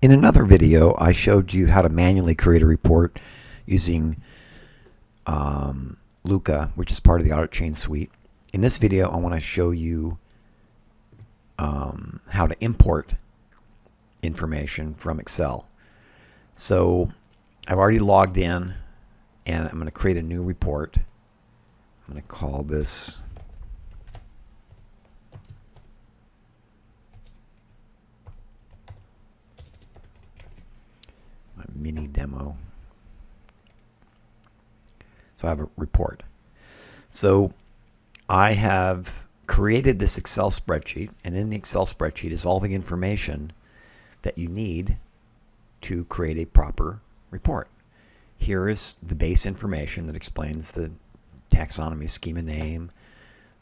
In another video, I showed you how to manually create a report using Luca, which is part of the Auditchain Suite. In this video, I want to show you how to import information from Excel. So I've already logged in, and I'm going to create a new report. I'm going to call this my mini demo. So I have a report. So I have created this Excel spreadsheet, and in the Excel spreadsheet is all the information that you need to create a proper report. Here is the base information that explains the taxonomy schema name,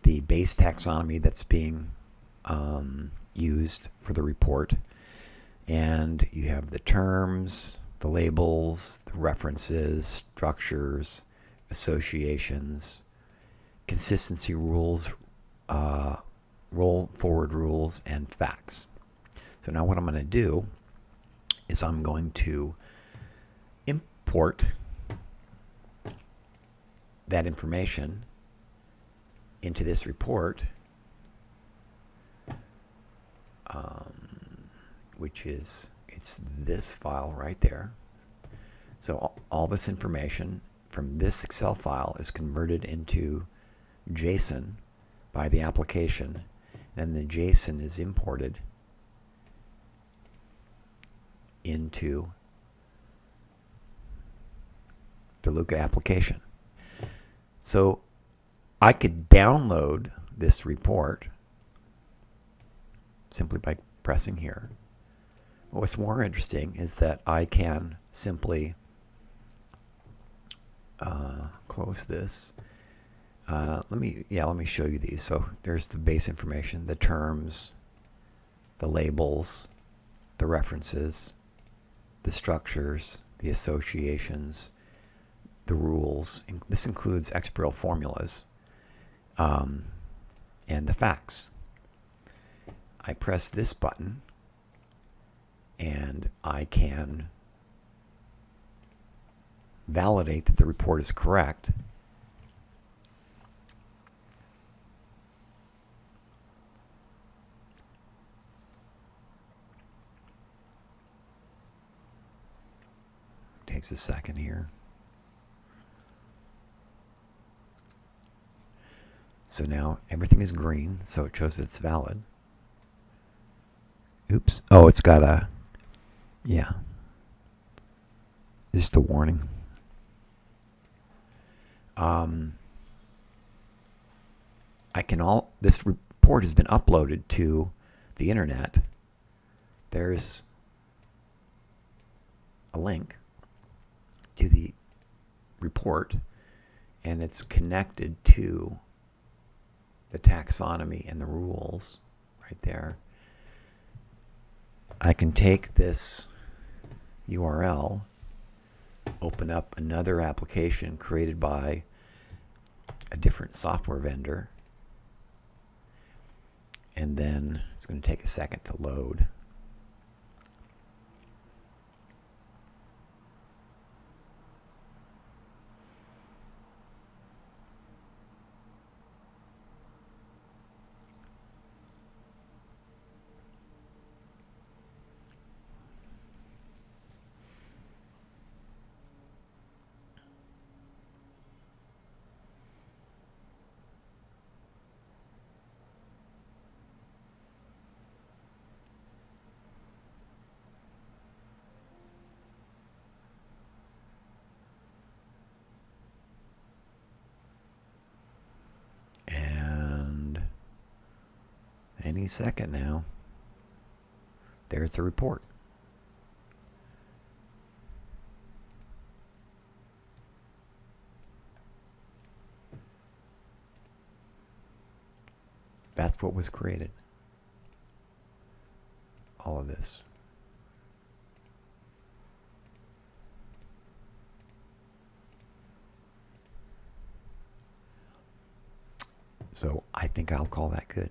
the base taxonomy that's being used for the report, and you have the terms, the labels, the references, structures, associations, consistency rules, roll forward rules, and facts. So now what I'm going to do is I'm going to import that information into this report, which is, it's this file right there. So all this information from this Excel file is converted into JSON by the application, and the JSON is imported into the Luca application. So I could download this report simply by pressing here. What's more interesting is that I can simply close this. Let me show you these. So there's the base information, the terms, the labels, the references, the structures, the associations, the rules. This includes XBRL formulas, and the facts. I press this button and I can validate that the report is correct. Takes a second here. So now everything is green, so it shows that it's valid. Oops. Oh, it's got a, yeah. Just a warning. This report has been uploaded to the internet. There's a link to the report, and it's connected to the taxonomy and the rules right there. I can take this URL, open up another application created by a different software vendor, and then it's going to take a second to load. Any second now, there's the report. That's what was created. All of this. So I think I'll call that good.